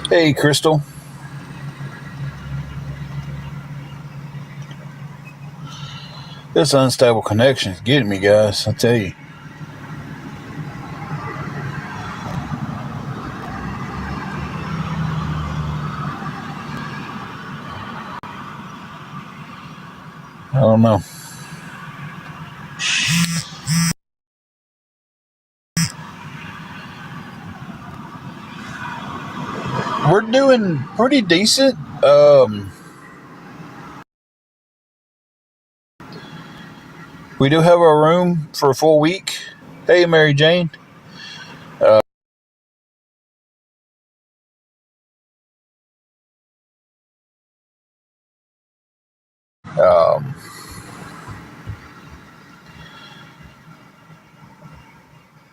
Hey, Crystal. This unstable connection is getting me, guys. I tell you. I don't know. We're doing pretty decent. We do have our room for a full week. Hey, Mary Jane. Uh, um,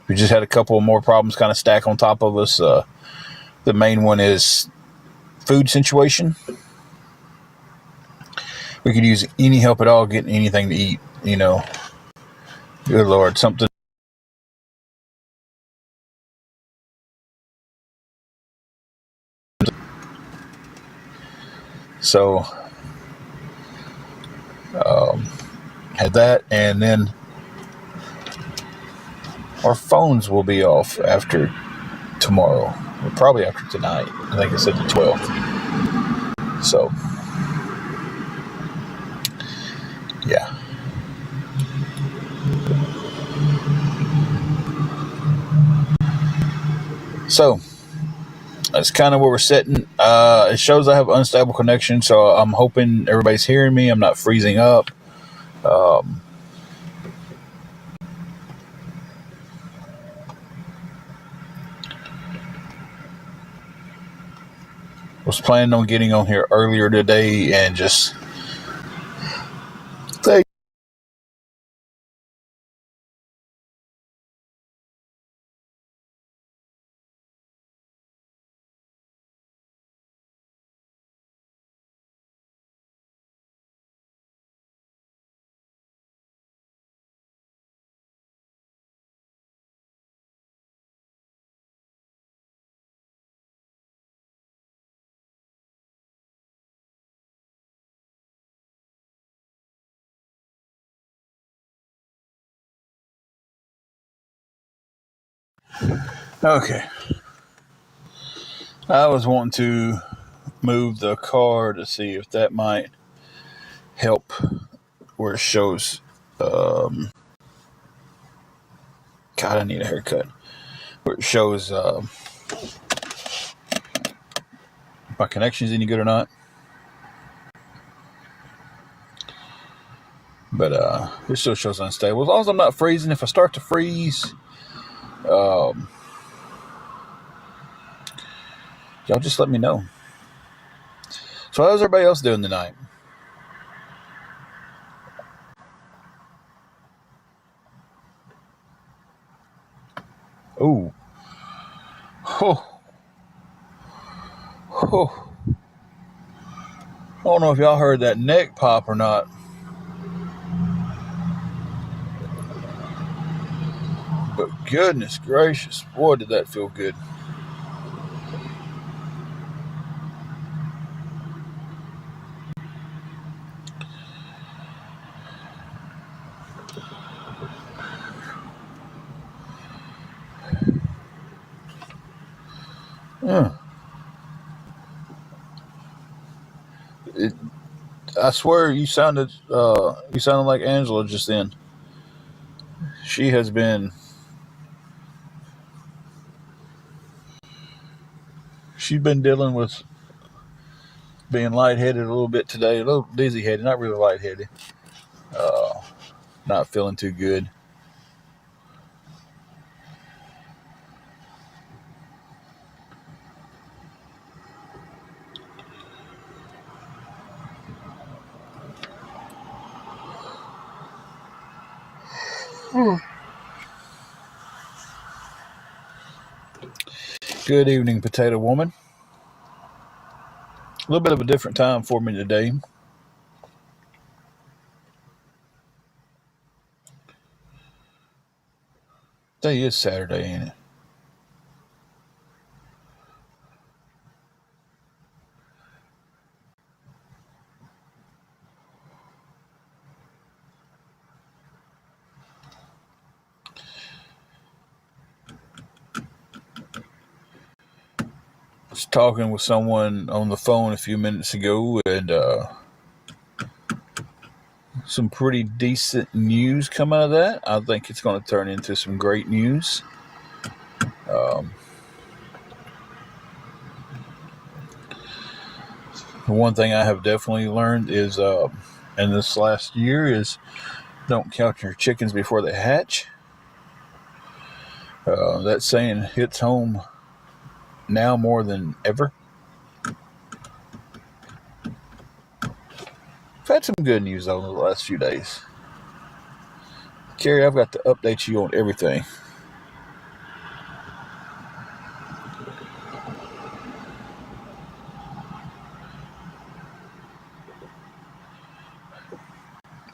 we just had a couple more problems kind of stack on top of us. The main one is food situation. We could use any help at all getting anything to eat. Good Lord, something. So, um, had that, and then our phones will be off after tomorrow, probably after tonight. I think it said the 12th. So, yeah. So, that's kind of where we're sitting. It shows I have unstable connection, so I'm hoping everybody's hearing me. I'm not freezing up. Um, was planning on getting on here earlier today and just say, okay. I was wanting to move the car to see if that might help where it shows. God, I need a haircut. Where it shows my connection's any good or not. But it still shows unstable. As long as I'm not freezing, if I start to freeze, um, y'all just let me know. So how's everybody else doing tonight? Ooh. Oh. Oh. I don't know if y'all heard that neck pop or not, but goodness gracious, boy, did that feel good. Yeah. It, I swear you sounded like Angela just then. She has been she's been dealing with being lightheaded a little bit today, a little dizzy headed, not really lightheaded. Uh, Not feeling too good. Good evening, Potato Woman. A little bit of a different time for me today. Today is Saturday, ain't it? was talking with someone on the phone a few minutes ago, and some pretty decent news come out of that. I think it's going to turn into some great news. The one thing I have definitely learned is in this last year is don't count your chickens before they hatch. That saying hits home now more than ever. I've had some good news over the last few days. Carrie, I've got to update you on everything.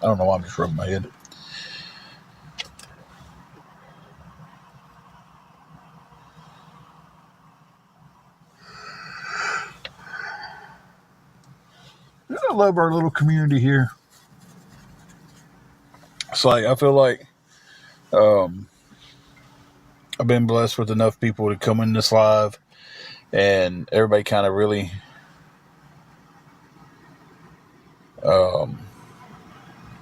I don't know why I'm just rubbing my head. I love our little community here. It's like I feel like I've been blessed with enough people to come in this live, and everybody kind of really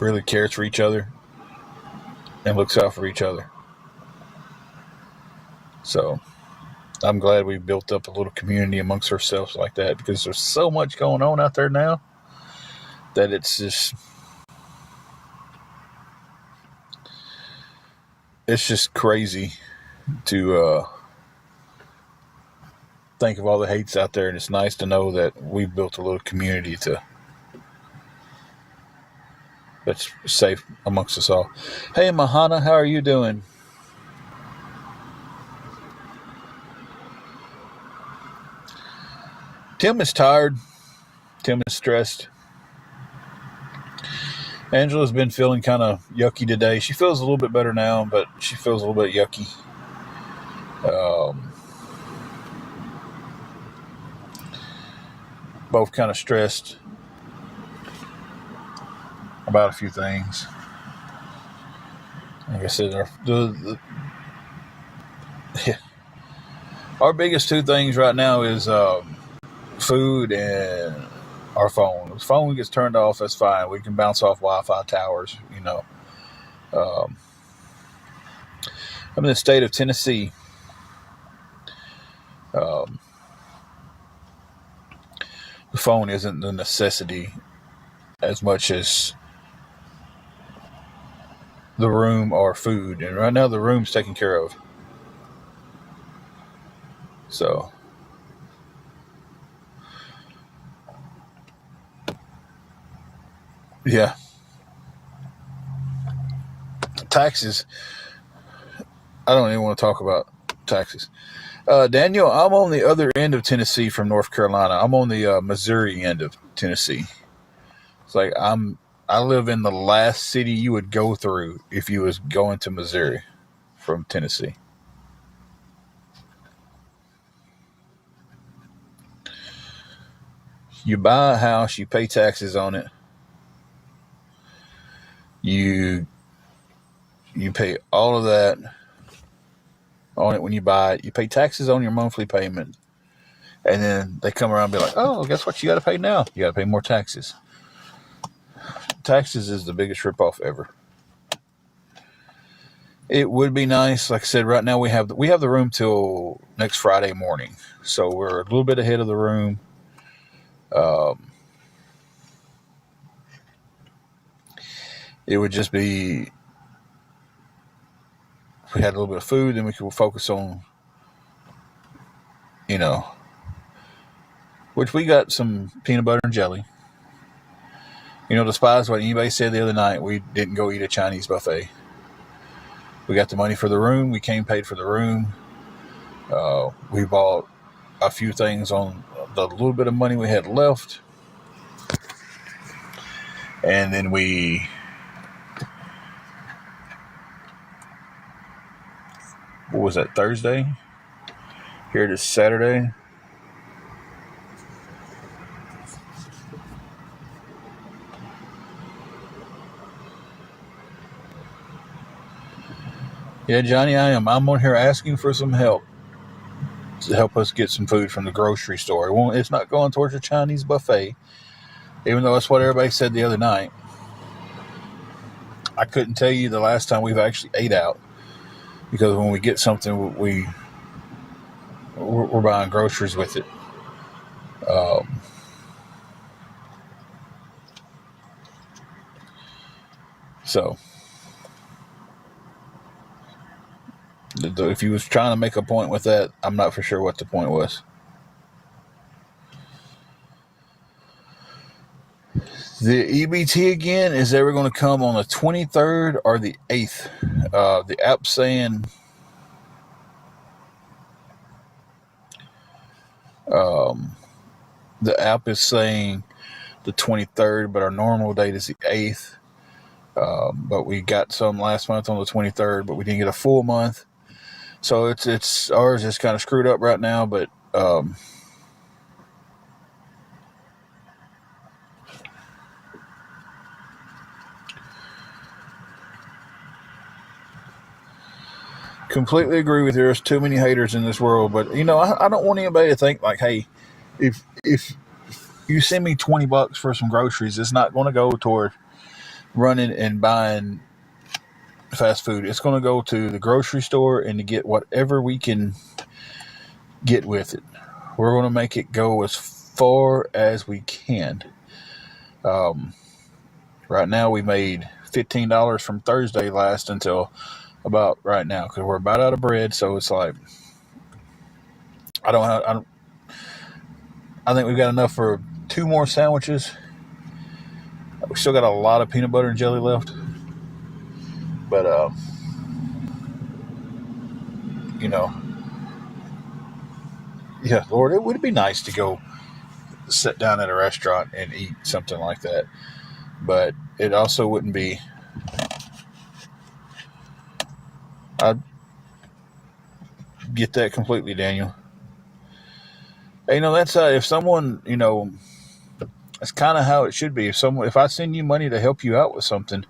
really cares for each other and looks out for each other. So I'm glad we built up a little community amongst ourselves like that, because there's so much going on out there now that it's just crazy to think of all the hates out there, and it's nice to know that we've built a little community that's safe amongst us all. Hey, Mahana, how are you doing? Tim is tired. Tim is stressed. Angela's been feeling kind of yucky today. She feels a little bit better now, but she feels a little bit yucky. Both kind of stressed about a few things. Like I said, our biggest two things right now is food and our phone. If the phone gets turned off, that's fine. We can bounce off Wi-Fi towers, you know. I'm in the state of Tennessee. The phone isn't a necessity as much as the room or food. And right now the room's taken care of. So yeah. Taxes. I don't even want to talk about taxes. Daniel, I'm on the other end of Tennessee from North Carolina. I'm on the Missouri end of Tennessee. It's like I live in the last city you would go through if you was going to Missouri from Tennessee. You buy a house, you pay taxes on it. You pay all of that on it when you buy it. You pay taxes on your monthly payment. And then they come around and be like, oh, guess what you got to pay now? You got to pay more taxes. Taxes is the biggest ripoff ever. It would be nice. Like I said, right now we have the room till next Friday morning. So we're a little bit ahead of the room. It would just be, if we had a little bit of food, then we could focus on, which we got some peanut butter and jelly. Despite what anybody said the other night, we didn't go eat a Chinese buffet. We got the money for the room. We came paid for the room. We bought a few things on the little bit of money we had left. And then what was that, Thursday? Here it is Saturday. Yeah, Johnny, I'm on here asking for some help. help us get some food from the grocery store. It's not going towards a Chinese buffet, even though that's what everybody said the other night. I couldn't tell you the last time we've actually ate out, because when we get something, we're buying groceries with it. So if you was trying to make a point with that, I'm not for sure what the point was. The EBT again is ever going to come on the 23rd or the 8th. The app saying the app is saying the 23rd, but our normal date is the 8th. But we got some last month on the 23rd, but we didn't get a full month. So it's ours is kind of screwed up right now, but completely agree with you. There's too many haters in this world, but I don't want anybody to think like, hey, if you send me $20 for some groceries, it's not going to go toward running and buying fast food. It's going to go to the grocery store and to get whatever we can get with it. We're going to make it go as far as we can. Right now we made $15 from Thursday last until about right now, because we're about out of bread. So it's like, I think we've got enough for 2 more sandwiches. We still got a lot of peanut butter and jelly left, but yeah, Lord, it would be nice to go sit down at a restaurant and eat something like that, but it also wouldn't be. I get that completely, Daniel. Hey, that's if someone, that's kind of how it should be. If I send you money to help you out with something,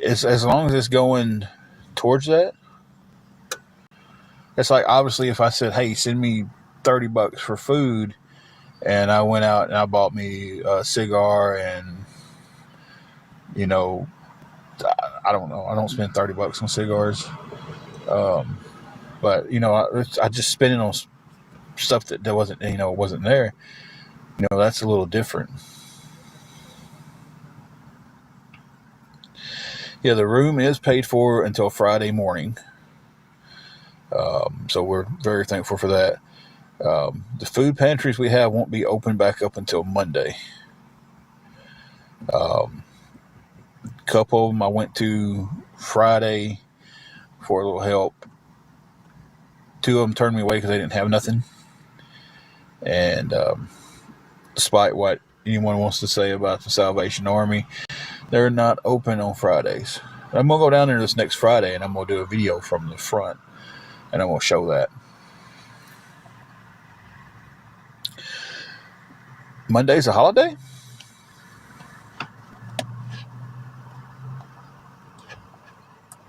as long as it's going towards that. It's like, obviously, if I said, hey, send me $30 for food, and I went out and I bought me a cigar, and I don't know, I don't spend $30 on cigars, but I just spend it on stuff that wasn't there. That's a little different. Yeah, the room is paid for until Friday morning. So we're very thankful for that. The food pantries we have won't be open back up until Monday. A couple of them I went to Friday for a little help. 2 of them turned me away because they didn't have nothing. And despite what anyone wants to say about the Salvation Army, they're not open on Fridays. I'm going to go down there this next Friday, and I'm going to do a video from the front, and I'm going to show that. Monday's a holiday?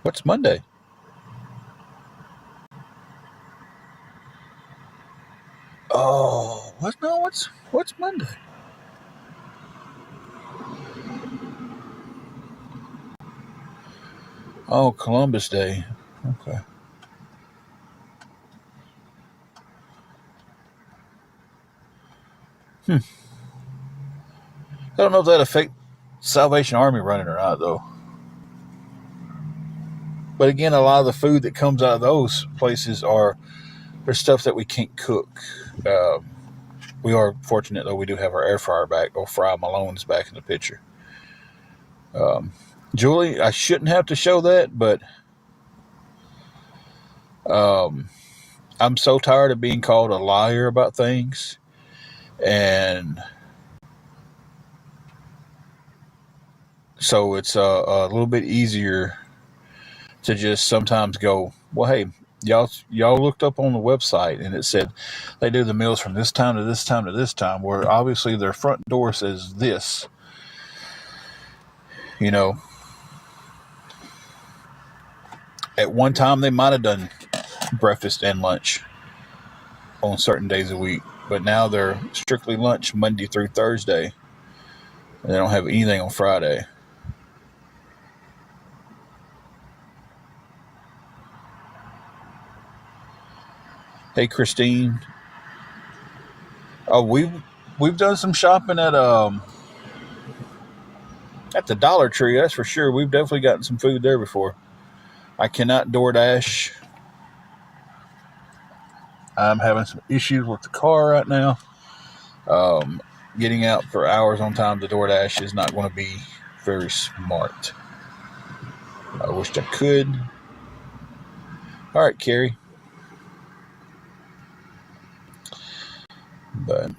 What's Monday? Oh, what's Monday? Oh, Columbus Day. Okay. I don't know if that affects Salvation Army running or not, though. But again, a lot of the food that comes out of those places there's stuff that we can't cook. We are fortunate, though, we do have our air fryer back. Fry Malone's back in the picture. Julie, I shouldn't have to show that, but I'm so tired of being called a liar about things. And so it's a little bit easier to just sometimes go, well, hey, y'all looked up on the website and it said they do the meals from this time to this time to this time, where obviously their front door says this. At one time they might have done breakfast and lunch, on certain days a week. But now they're strictly lunch Monday through Thursday. And they don't have anything on Friday. Hey, Christine. Oh, we've done some shopping at the Dollar Tree. That's for sure. We've definitely gotten some food there before. I cannot DoorDash. I'm having some issues with the car right now. Getting out for hours on time to DoorDash is not going to be very smart. I wished I could. All right, Carrie. But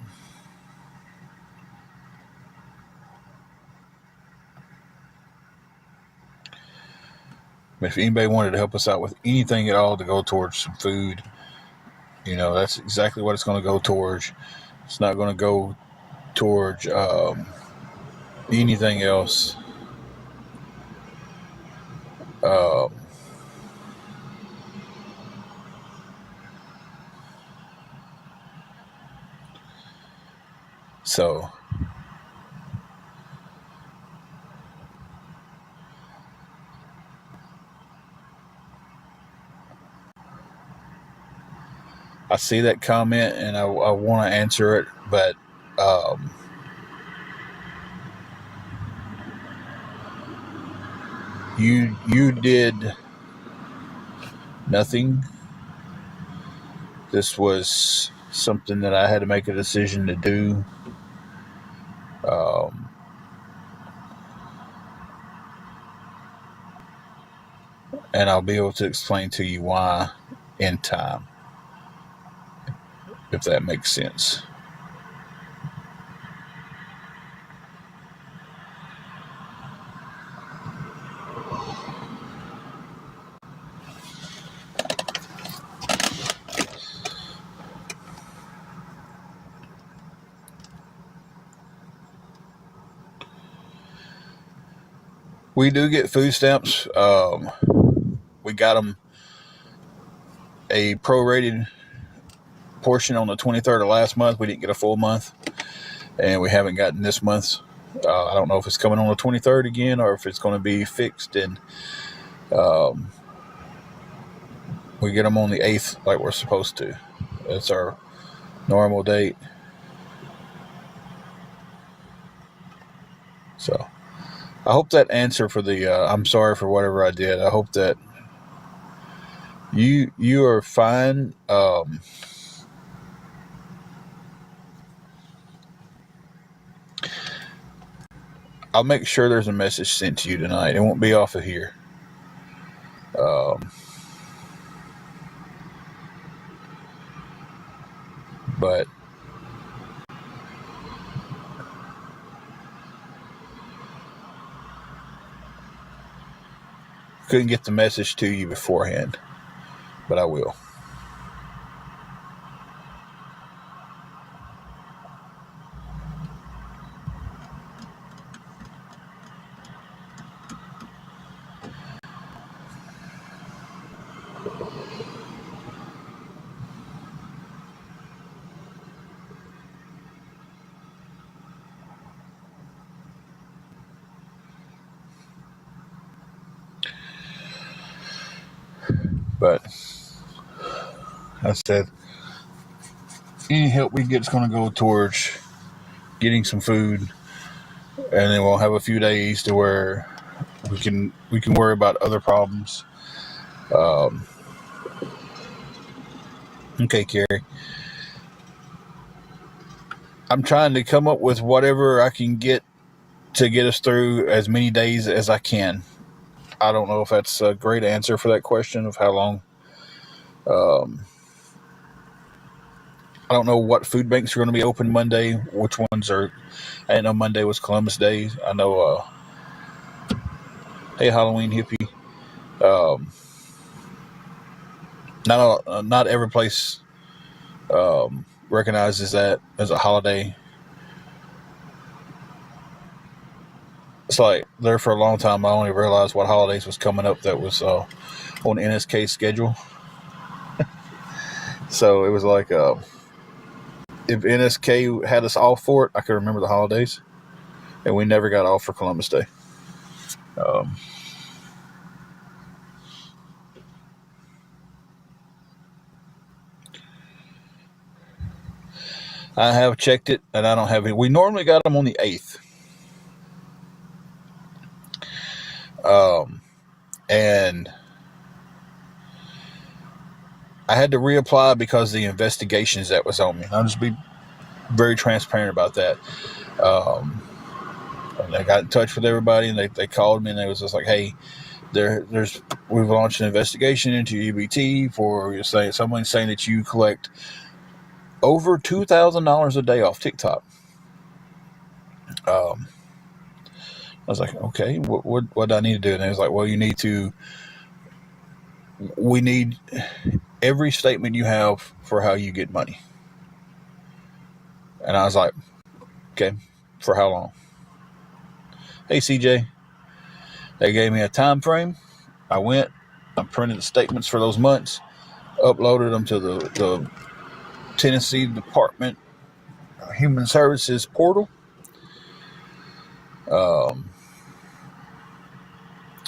if anybody wanted to help us out with anything at all to go towards some food, that's exactly what it's going to go towards. It's not going to go towards anything else. So I see that comment and I want to answer it, but you did nothing. This was something that I had to make a decision to do. And I'll be able to explain to you why in time, if that makes sense. We do get food stamps. We got them a prorated portion on the 23rd of last month. We didn't get a full month, and we haven't gotten this month's. I don't know if it's coming on the 23rd again or if it's going to be fixed. And we get them on the 8th like we're supposed to. That's our normal date. So I hope that answer for the I'm sorry for whatever I did. I hope that you are fine. I'll make sure there's a message sent to you tonight. It won't be off of here. But couldn't get the message to you beforehand, but I will. But I said, any help we get is going to go towards getting some food, and then we'll have a few days to where we can worry about other problems. Okay, Carrie. I'm trying to come up with whatever I can get to get us through as many days as I can. I don't know if that's a great answer for that question of how long. I don't know what food banks are going to be open Monday. Which ones are? I didn't know Monday was Columbus Day. I know. Hey, Halloween hippie. Not every place recognizes that as a holiday. It's like there for a long time. I only realized what holidays was coming up that was on NSK's schedule. So it was like, if NSK had us off for it, I could remember the holidays, and we never got off for Columbus Day. I have checked it, and I don't have any. We normally got them on the 8th. And I had to reapply because of the investigations that was on me. I'll just be very transparent about that. And I got in touch with everybody, and they called me, and they was just like, hey, we've launched an investigation into EBT for someone saying that you collect over $2,000 a day off TikTok. I was like, okay, what do I need to do? And they was like, well, we need every statement you have for how you get money. And I was like, okay, for how long? Hey, CJ. They gave me a time frame. I printed the statements for those months, uploaded them to the Tennessee Department of Human Services portal.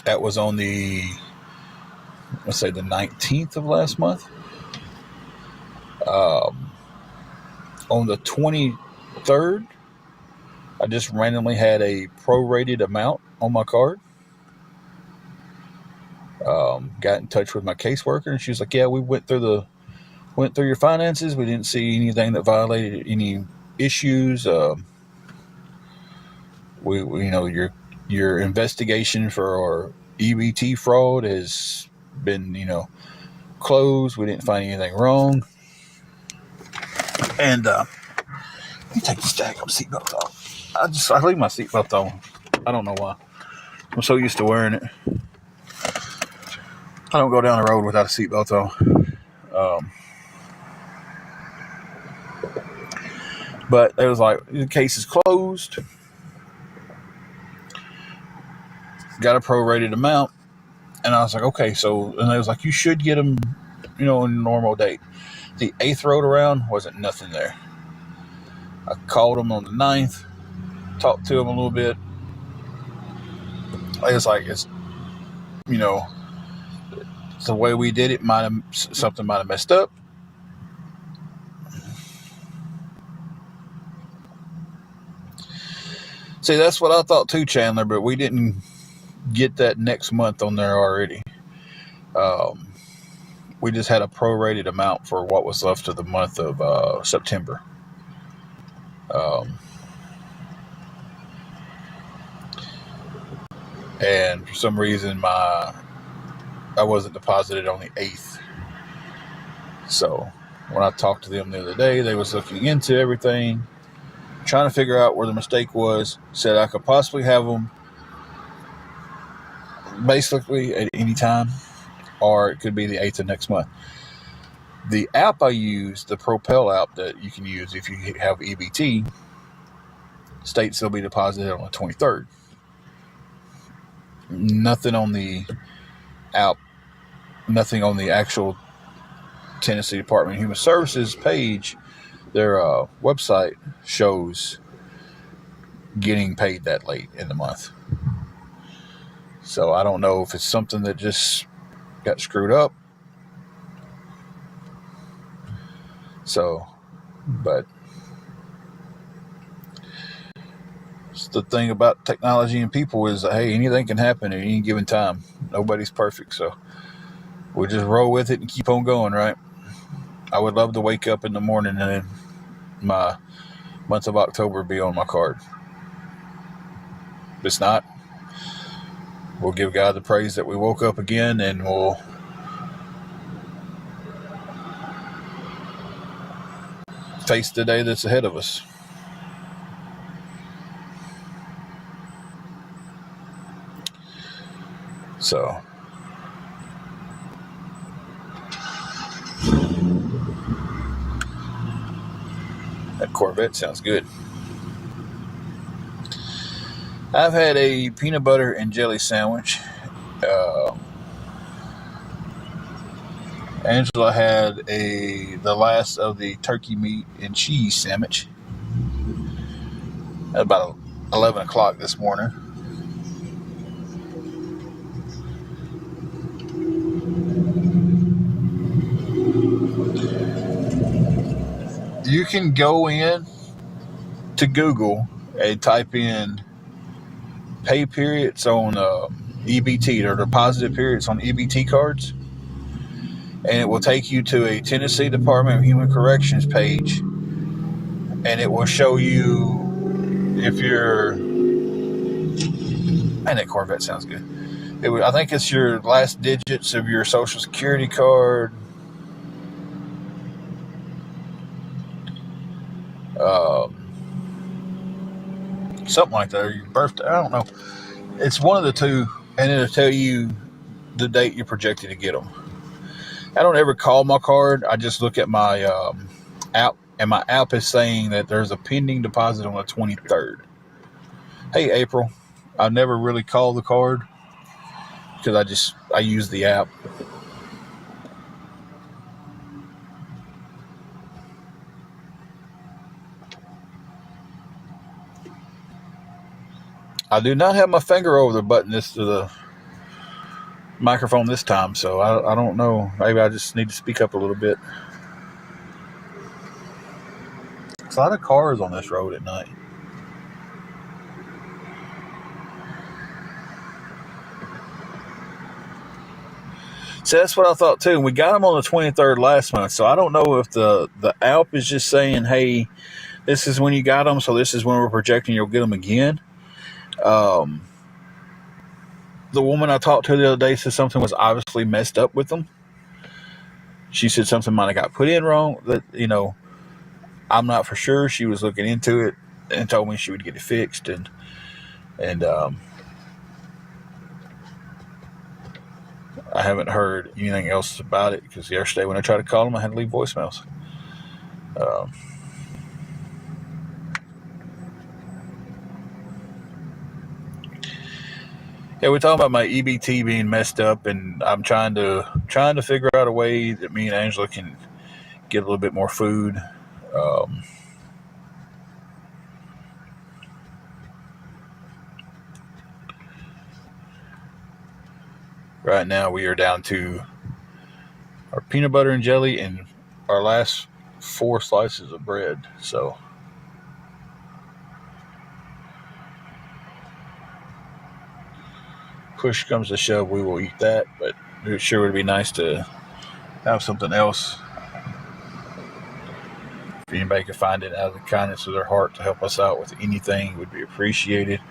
That was on the 19th of last month. On the 23rd, I just randomly had a prorated amount on my card. Got in touch with my caseworker, and she was like, yeah, we went through your finances. We didn't see anything that violated any issues. Your investigation for our EBT fraud has been, closed. We didn't find anything wrong. And let me take the stack of seatbelts off. I leave my seatbelt on. I don't know why. I'm so used to wearing it. I don't go down the road without a seatbelt on. But it was like, the case is closed. Got a prorated amount. And I was like, okay, and they was like, you should get them, in a normal date. The 8th road around, wasn't nothing there. I called them on the 9th, talked to them a little bit. I was like, the way we did it, something might have messed up. See, that's what I thought too, Chandler, but we didn't get that next month on there already. We just had a prorated amount for what was left of the month of September. And for some reason, I wasn't deposited on the 8th. So when I talked to them the other day, they was looking into everything, trying to figure out where the mistake was. Said I could possibly have them basically at any time, or it could be the 8th of next month. The app I use, the Propel app that you can use if you have EBT, states they'll be deposited on the 23rd. Nothing on the app, nothing on the actual Tennessee Department of Human Services page, their website shows getting paid that late in the month. So I don't know if it's something that just got screwed up. So, but the thing about technology and people is that, hey, anything can happen at any given time. Nobody's perfect, so we'll just roll with it and keep on going, right? I would love to wake up in the morning and then my month of October be on my card. If it's not, we'll give God the praise that we woke up again, and we'll face the day that's ahead of us. So, that Corvette sounds good. I've had a peanut butter and jelly sandwich. Angela had the last of the turkey meat and cheese sandwich at about 11 o'clock this morning. You can go in to Google and type in pay periods on EBT, or deposited periods on EBT cards, and it will take you to a Tennessee Department of Human Corrections page, and it will show you if you're... Man, that Corvette sounds good. I think it's your last digits of your Social Security card, something like that, or your birthday. I don't know. It's one of the two, and it'll tell you the date you're projected to get them. I don't ever call my card. I just look at my app, and my app is saying that there's a pending deposit on the 23rd. Hey, April. I never really call the card because I use the app. I do not have my finger over the button to the microphone this time, so I don't know. Maybe I just need to speak up a little bit. There's a lot of cars on this road at night. So that's what I thought too. We got them on the 23rd last month, so I don't know if the app is just saying, hey, this is when you got them, so this is when we're projecting you'll get them again. The woman I talked to the other day said something was obviously messed up with them. She said something might have got put in wrong. That, I'm not for sure. She was looking into it and told me she would get it fixed. And I haven't heard anything else about it because yesterday when I tried to call them, I had to leave voicemails. Yeah, we're talking about my EBT being messed up, and I'm trying to figure out a way that me and Angela can get a little bit more food. Right now, we are down to our peanut butter and jelly and our last 4 slices of bread. So, push comes to shove, we will eat that. But it sure would be nice to have something else. If anybody could find it out of the kindness of their heart to help us out with anything, it would be appreciated.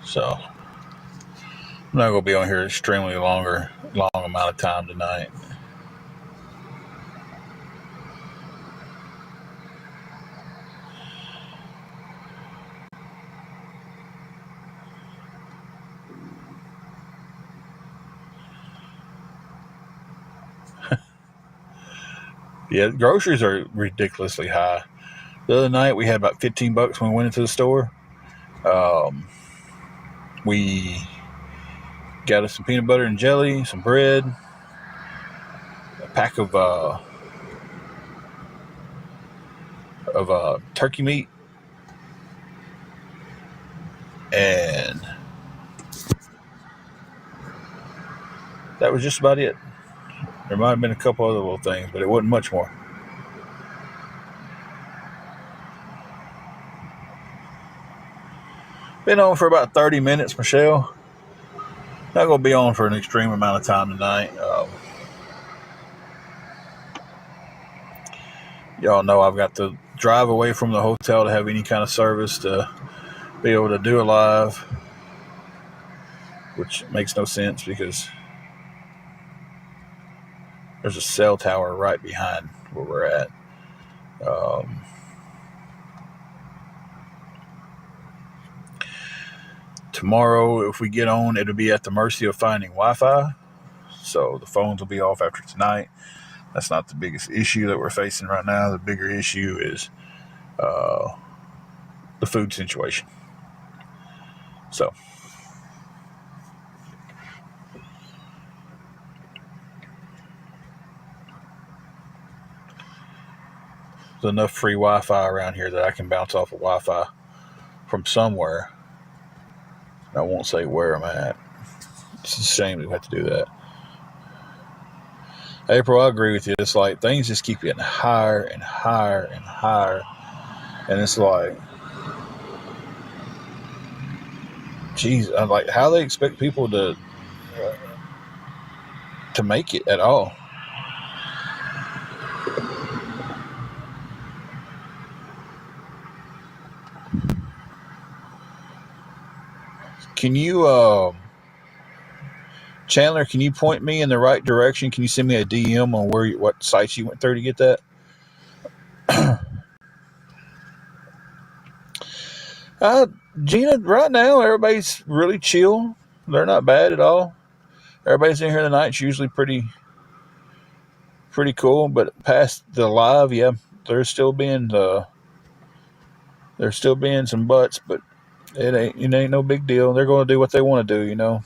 So, I'm not going to be on here extremely long amount of time tonight. Yeah, groceries are ridiculously high. The other night we had about $15 when we went into the store. We got us some peanut butter and jelly, some bread, a pack of turkey meat, and that was just about it. There might have been a couple other little things, but it wasn't much more. Been on for about 30 minutes, Michelle. Not going to be on for an extreme amount of time tonight. Y'all know I've got to drive away from the hotel to have any kind of service to be able to do a live, which makes no sense because there's a cell tower right behind where we're at. Tomorrow, if we get on, it'll be at the mercy of finding Wi-Fi. So the phones will be off after tonight. That's not the biggest issue that we're facing right now. The bigger issue is the food situation. So there's enough free Wi-Fi around here that I can bounce off of Wi-Fi from somewhere. I won't say where I'm at. It's a shame we have to do that. April, I agree with you. It's like things just keep getting higher and higher and higher. And it's like, geez, I'm like, how they expect people to make it at all. Can you, Chandler, can you point me in the right direction? Can you send me a DM on what sites you went through to get that? Gina, right now, everybody's really chill. They're not bad at all. Everybody's in here tonight. It's usually pretty cool. But past the live, yeah, there's still being some butts, but it ain't no big deal. They're going to do what they want to do, you know.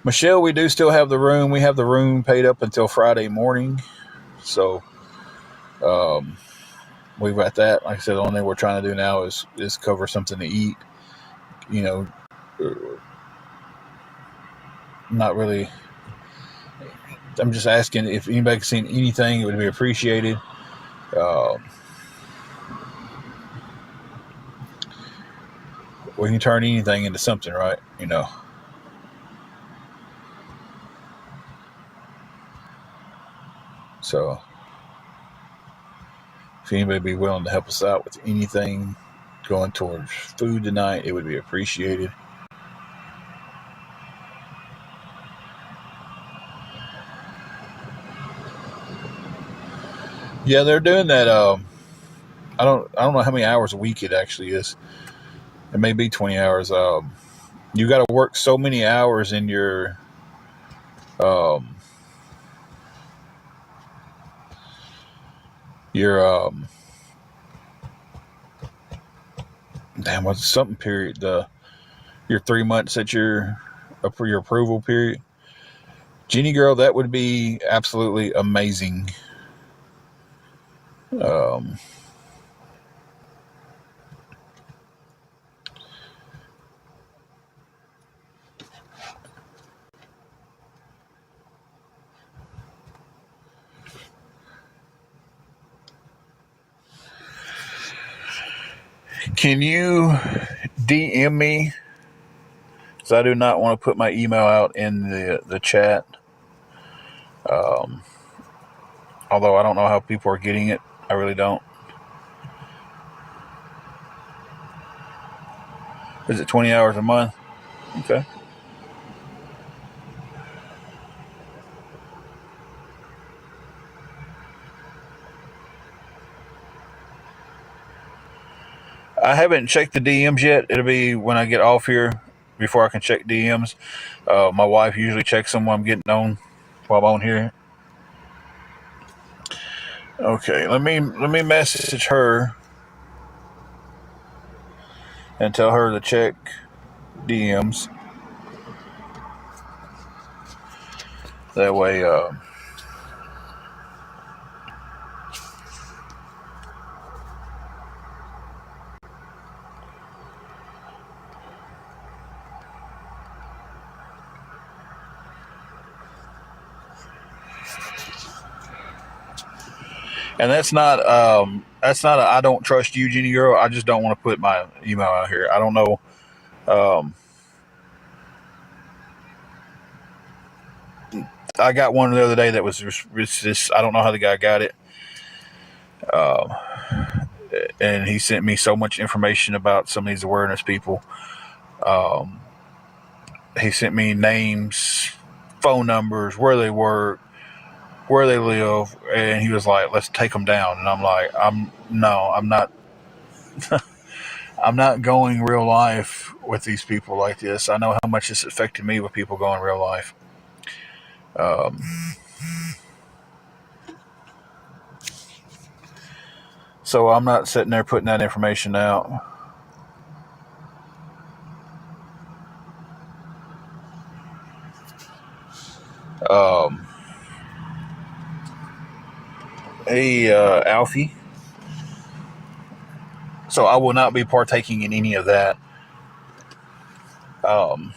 Michelle, we do still have the room. We have the room paid up until Friday morning. So we've got that. Like I said, the only thing we're trying to do now is cover something to eat. You know, not really. I'm just asking if anybody's seen anything. It would be appreciated. We can turn anything into something, right? You know. So, if anybody be willing to help us out with anything going towards food tonight, it would be appreciated. Yeah, they're doing that. I don't know how many hours a week it actually is. It may be 20 hours. You got to work so many hours in your what's something period? Your 3 months that you're up for your approval period. Jenny girl, that would be absolutely amazing. Can you DM me? Because I do not want to put my email out in the chat. Although I don't know how people are getting it. I really don't. Is it 20 hours a month? Okay. I haven't checked the DMs yet. It'll be when I get off here before I can check DMs. My wife usually checks them while I'm getting on, while I'm on here. Okay, let me message her and tell her to check DMs. That way, and that's not I don't trust you, Jenny girl. I just don't want to put my email out here. I don't know. I got one the other day that was just I don't know how the guy got it. And he sent me so much information about some of these awareness people. He sent me names, phone numbers, where they work, where they live, and he was like, "Let's take them down." And I'm like, "I'm not I'm not going real life with these people like this. I know how much it's affected me with people going real life. Um, so I'm not sitting there putting that information out. Um, hey, Alfie. So I will not be partaking in any of that. Um,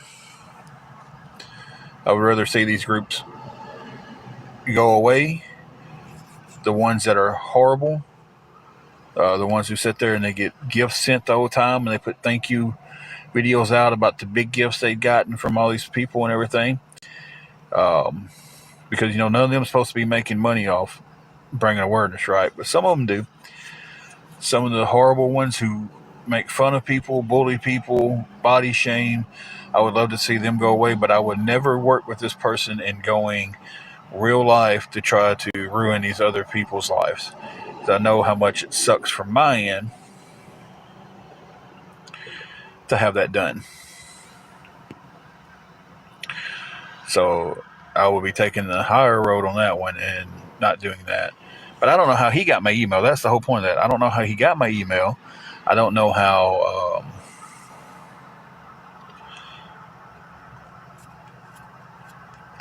I would rather see these groups go away. The ones that are horrible, the ones who sit there and they get gifts sent the whole time and they put thank you videos out about the big gifts they'd gotten from all these people and everything. Because, none of them are supposed to be making money off bringing awareness, right? But some of them do. Some of the horrible ones who make fun of people, bully people, body shame, I would love to see them go away, but I would never work with this person in going real life to try to ruin these other people's lives. Because I know how much it sucks from my end to have that done. So I will be taking the higher road on that one and not doing that. But I don't know how he got my email. That's the whole point of that. I don't know how he got my email. I don't know how.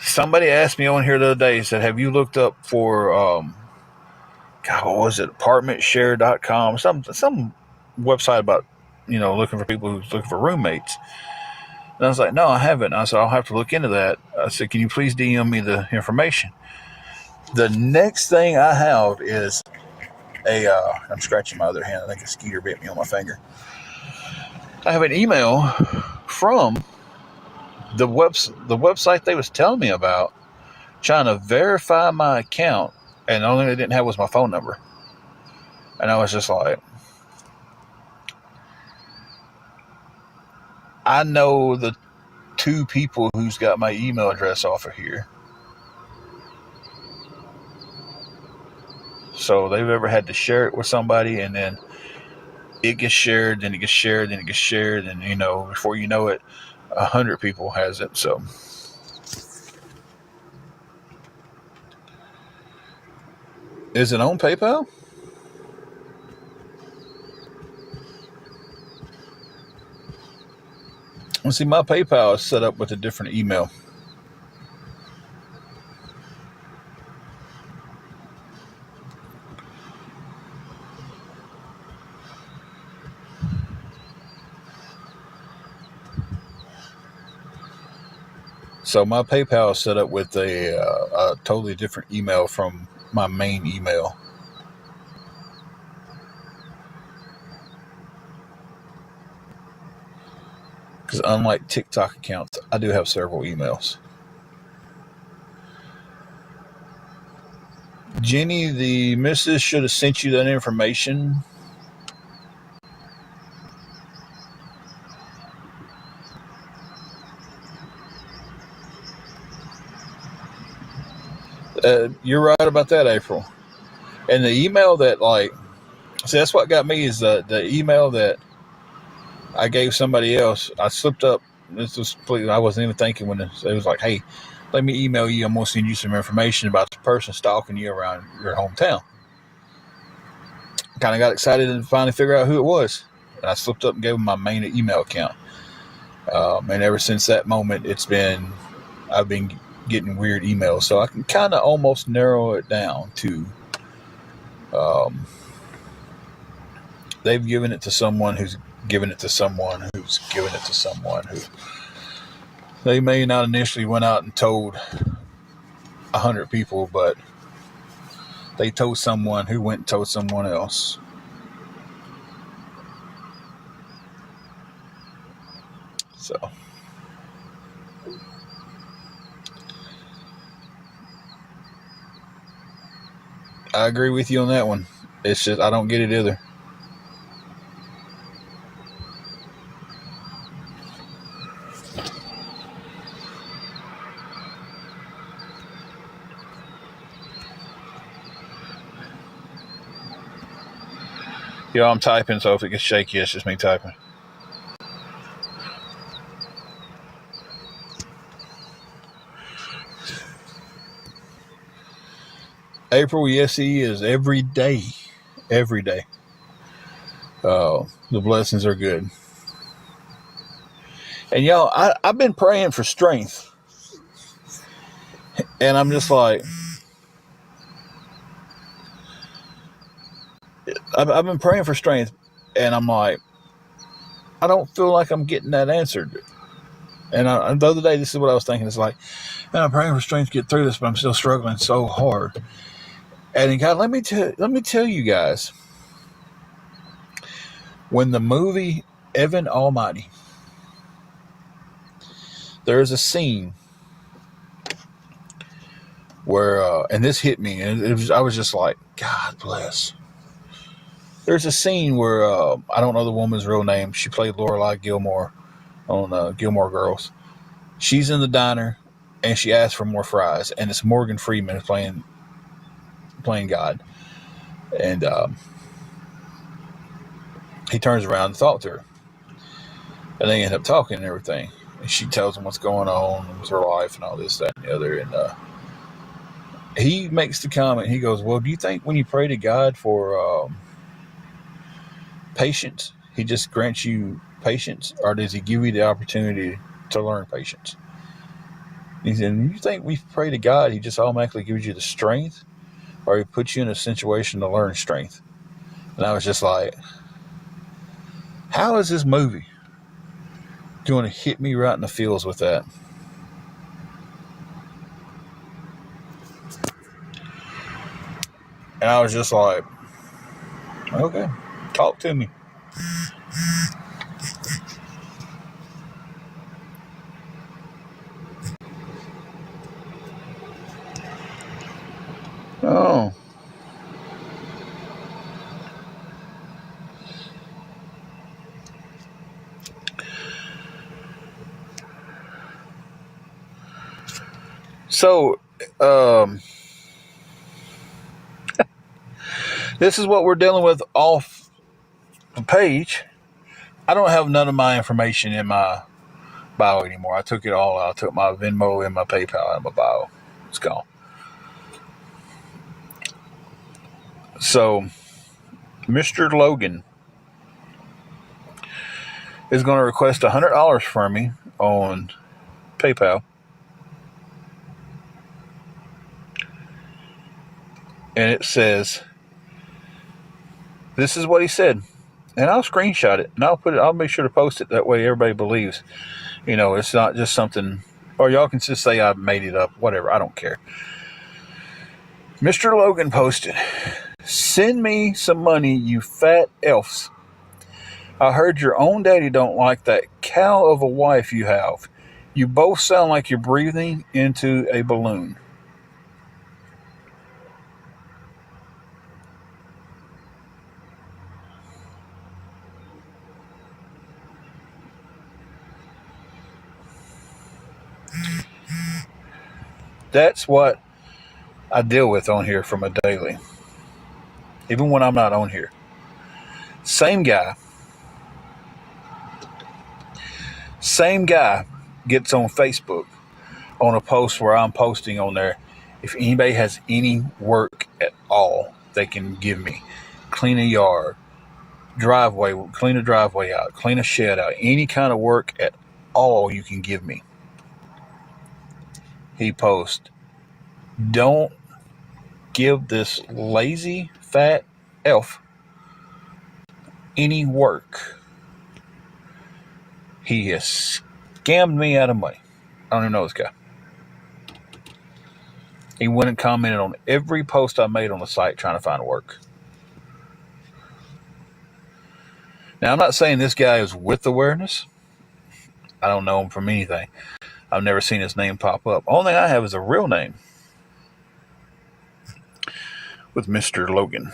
Somebody asked me on here the other day, said, have you looked up for, God, what was it? Apartmentshare.com? Some website about, looking for people who's looking for roommates. And I was like, no, I haven't. I said, I'll have to look into that. I said, can you please DM me the information? The next thing I have is I'm scratching my other hand. I think a skeeter bit me on my finger. I have an email from the website they was telling me about, trying to verify my account, and the only thing they didn't have was my phone number. And I was just like, I know the two people who's got my email address off of here. So they've ever had to share it with somebody, and then it gets shared, then it gets shared, then it gets shared, and before you know it, 100 people has it. So is it on PayPal? Let's see, my PayPal is set up with a different email. So my PayPal is set up with a totally different email from my main email. Because unlike TikTok accounts, I do have several emails. Jenny, the missus should have sent you that information. You're right about that, April. And the email that, see, that's what got me is the email that I gave somebody else. I slipped up. This was completely, I wasn't even thinking when it was like, hey, let me email you. I'm going to send you some information about the person stalking you around your hometown. Kind of got excited and finally figure out who it was. And I slipped up and gave him my main email account. And ever since that moment, I've been getting weird emails. So I can kind of almost narrow it down to, they've given it to someone who's given it to someone who's given it to someone who they may not initially went out and told 100 people, but they told someone who went and told someone else. So I agree with you on that one. It's just I don't get it either. I'm typing, so if it gets shaky, it's just me typing. April, yes, he is every day. Every day. The blessings are good. And y'all, I've been praying for strength. And I'm just like, I've been praying for strength. And I'm like, I don't feel like I'm getting that answered. And the other day, this is what I was thinking. It's like, man, I'm praying for strength to get through this, but I'm still struggling so hard. And God, let me tell you guys, when the movie Evan Almighty, there is a scene where, and this hit me, and I was just like, God bless. There's a scene where I don't know the woman's real name. She played Lorelai Gilmore on Gilmore Girls. She's in the diner, and she asks for more fries, and it's Morgan Freeman playing God, and he turns around to talk to her, and they end up talking and everything. And she tells him what's going on with her life and all this, that, and the other, and he makes the comment. He goes, "Well, do you think when you pray to God for patience, He just grants you patience, or does He give you the opportunity to learn patience?" He said, "You think we pray to God, He just automatically gives you the strength, or He puts you in a situation to learn strength?" And I was just like, how is this movie going to hit me right in the feels with that? And I was just like, okay, talk to me. Oh. So, this is what we're dealing with off the page. I don't have none of my information in my bio anymore. I took it all out. I took my Venmo and my PayPal out of my bio. It's gone. So, Mr. Logan is going to request $100 from me on PayPal. And it says, this is what he said. And I'll screenshot it and I'll make sure to post it. That way everybody believes, it's not just something, or y'all can just say I made it up, whatever. I don't care. Mr. Logan posted, "Send me some money, you fat elves. I heard your own daddy don't like that cow of a wife you have. You both sound like you're breathing into a balloon." That's what I deal with on here from a daily. Even when I'm not on here. Same guy gets on Facebook on a post where I'm posting on there. If anybody has any work at all, they can give me. Clean a yard, clean a driveway out, clean a shed out, any kind of work at all you can give me. He posts, "Don't give this lazy fat elf any work. He has scammed me out of money." I don't even know this guy. He went and commented on every post I made on the site trying to find work. Now, I'm not saying this guy is with awareness. I don't know him from anything. I've never seen his name pop up. Only thing I have is a real name with Mr. Logan.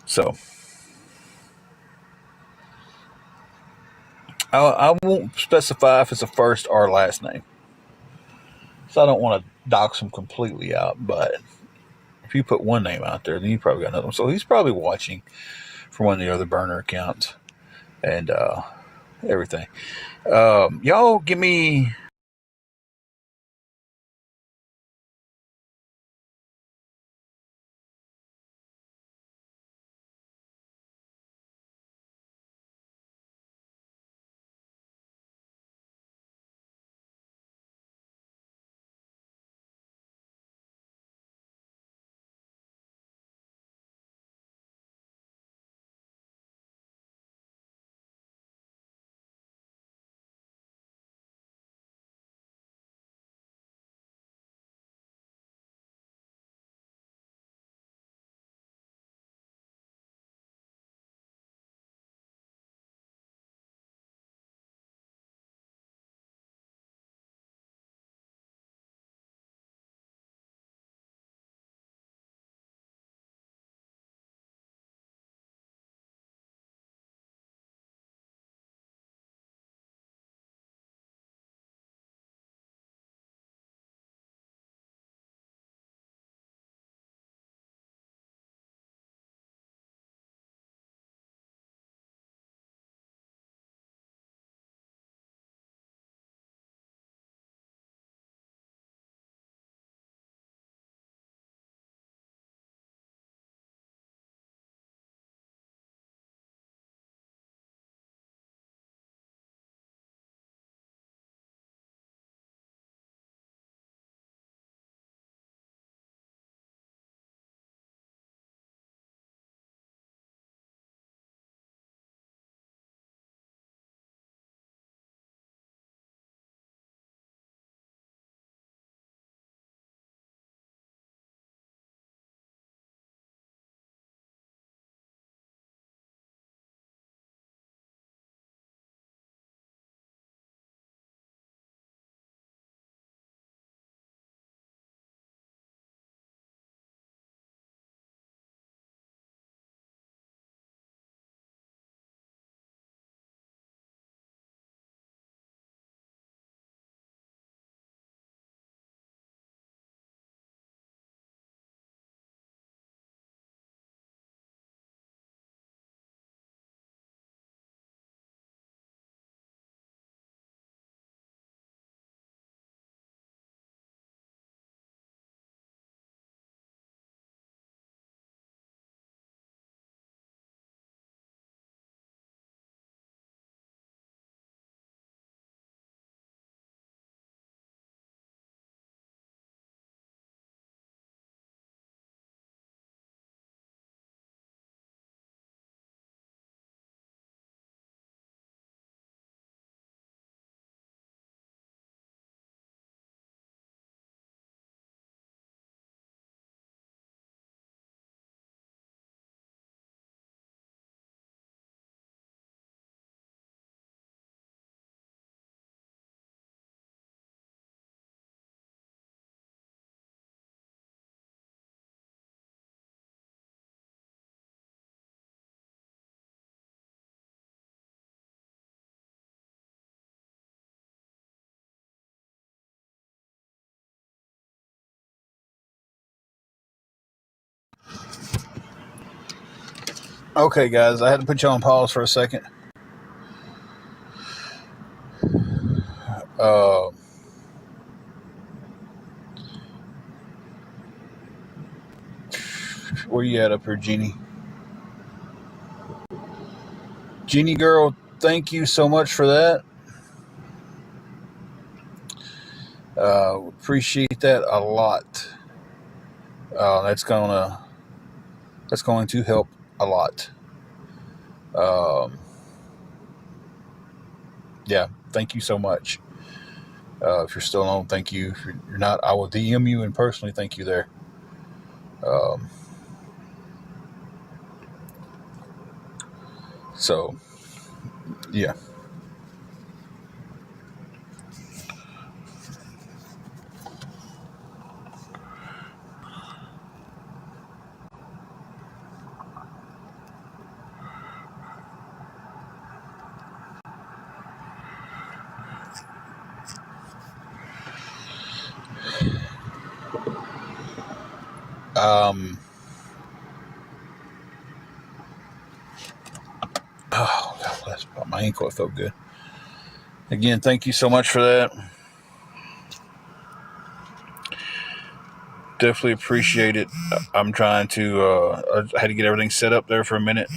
So, I won't specify if it's a first or last name, so I don't want to dox him completely out. But if you put one name out there, then you probably got another one. So he's probably watching from one of the other burner accounts and everything. Y'all give me. Okay, guys, I had to put you on pause for a second. Uh, where you at up here, Jeannie? Jeannie girl, thank you so much for that. Appreciate that a lot. That's going to help a lot. Um, yeah, thank you so much. If you're still on, thank you. If you're not, I will DM you and personally thank you there. Um, so, yeah. Oh, God bless my ankle. It felt good. Again, thank you so much for that. Definitely appreciate it. I'm trying to, I had to get everything set up there for a minute.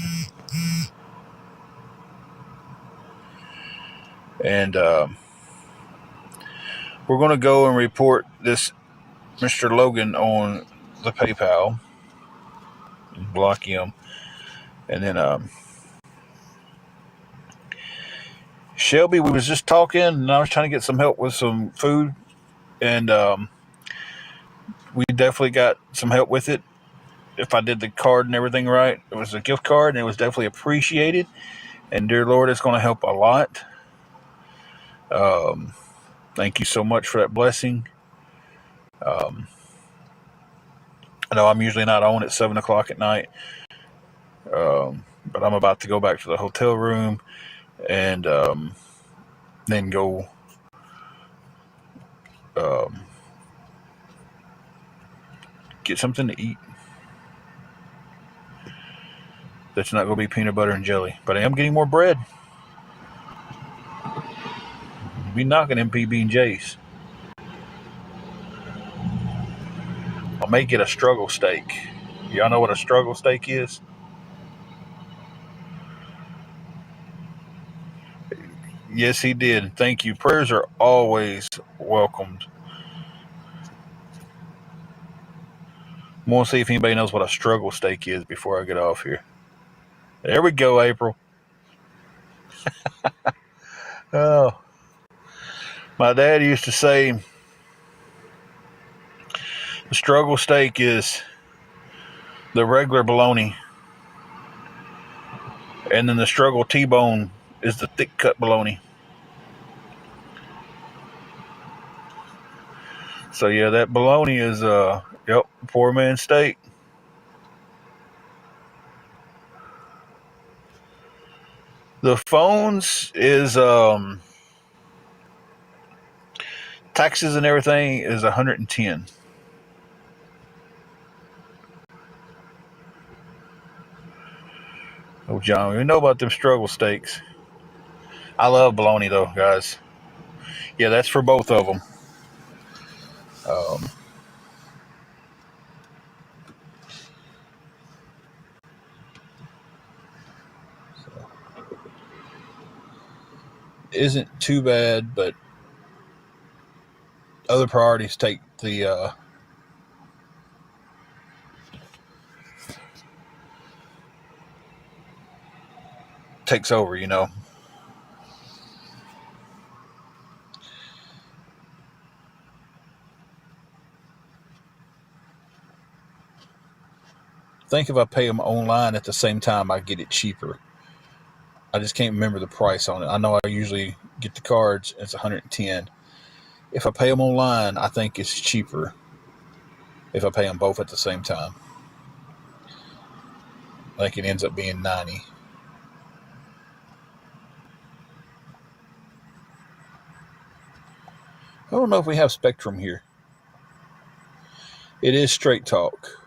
And we're going to go and report this Mr. Logan on the PayPal. Block him. And then Shelby, we was just talking, and I was trying to get some help with some food. And we definitely got some help with it. If I did the card and everything right, it was a gift card, and it was definitely appreciated. And dear Lord, it's going to help a lot. Thank you so much for that blessing. I know I'm usually not on at 7 o'clock at night, but I'm about to go back to the hotel room and then go get something to eat. That's not going to be peanut butter and jelly, but I am getting more bread. Be knocking them PB&Js. I'll make it a struggle steak. Y'all know what a struggle steak is? Yes, he did. Thank you. Prayers are always welcomed. I'm going to see if anybody knows what a struggle steak is before I get off here. There we go, April. Oh, my dad used to say the struggle steak is the regular bologna, and then the struggle T-bone is the thick cut bologna. So yeah, that bologna is poor man's steak. The phones is taxes and everything is 110. Oh, John, we know about them struggle steaks. I love bologna though, guys. Yeah, that's for both of them. Isn't too bad, but other priorities take the takes over, you know. I think if I pay them online at the same time, I get it cheaper. I just can't remember the price on it. I know I usually get the cards, it's 110. If I pay them online, I think it's cheaper if I pay them both at the same time. I think it ends up being 90. I don't know if we have Spectrum here. It is Straight Talk.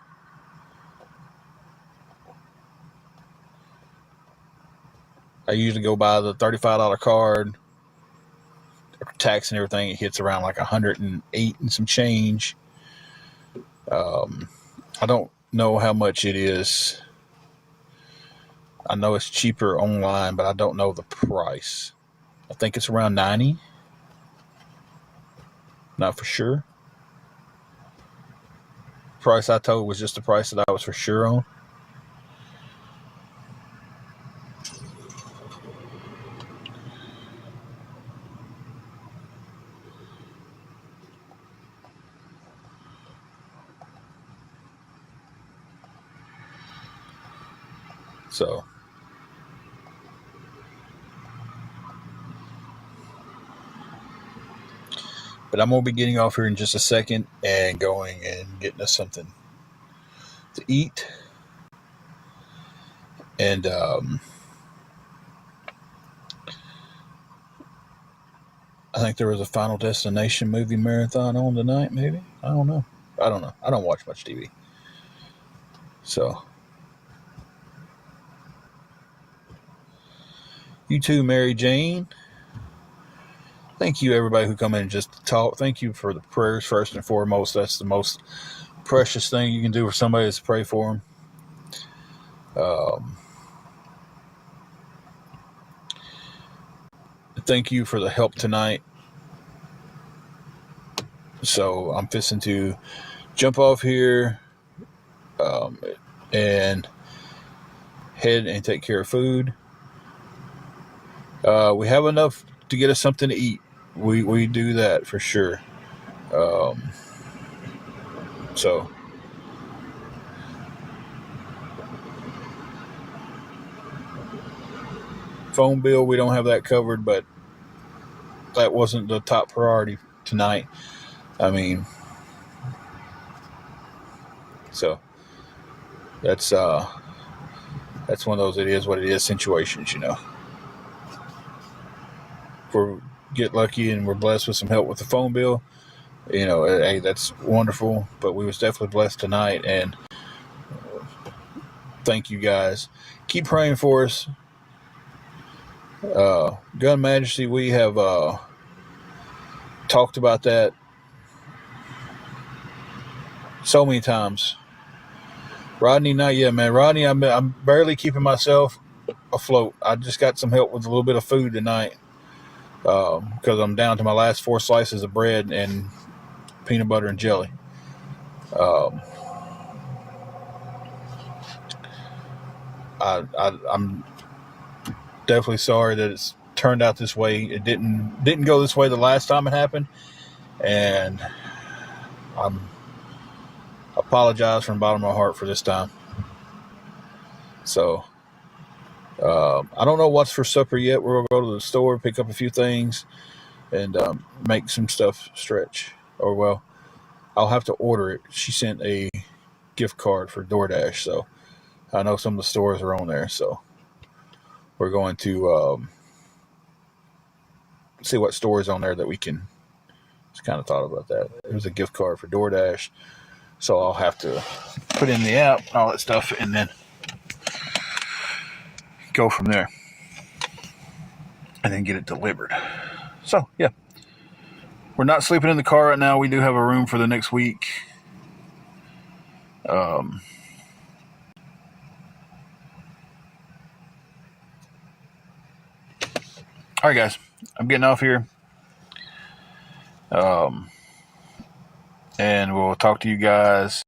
I usually go buy the $35 card. Tax and everything, it hits around like 108 and some change. I don't know how much it is. I know it's cheaper online, but I don't know the price. I think it's around 90. Not for sure. The price I told was just the price that I was for sure on. So, but I'm going to be getting off here in just a second and going and getting us something to eat. And I think there was a Final Destination movie marathon on tonight, maybe. I don't know. I don't watch much TV. So, you too, Mary Jane. Thank you, everybody who come in just to talk. Thank you for the prayers, first and foremost. That's the most precious thing you can do for somebody is to pray for them. Thank you for the help tonight. So I'm fixing to jump off here and head and take care of food. We have enough to get us something to eat. We do that for sure. So phone bill, we don't have that covered, but that wasn't the top priority tonight. I mean, so that's one of those it is what it is situations, you know. If we get lucky and we're blessed with some help with the phone bill, you know, hey, that's wonderful. But we was definitely blessed tonight, and thank you guys. Keep praying for us. Gun Majesty, we have talked about that so many times. Rodney, not yet, man. Rodney, I'm barely keeping myself afloat. I just got some help with a little bit of food tonight because I'm down to my last 4 slices of bread and peanut butter and jelly. I'm definitely sorry that it's turned out this way. It didn't go this way the last time it happened, and I apologize from the bottom of my heart for this time. So I don't know what's for supper yet. We're gonna go to the store, pick up a few things, and make some stuff stretch. Or well, I'll have to order it. She sent a gift card for DoorDash, so I know some of the stores are on there. So we're going to see what stores on there that we can. Just kind of thought about that. It was a gift card for DoorDash, so I'll have to put in the app and all that stuff, and then go from there, and then get it delivered. So yeah, we're not sleeping in the car right now. We do have a room for the next week. All right, guys, I'm getting off here. And we'll talk to you guys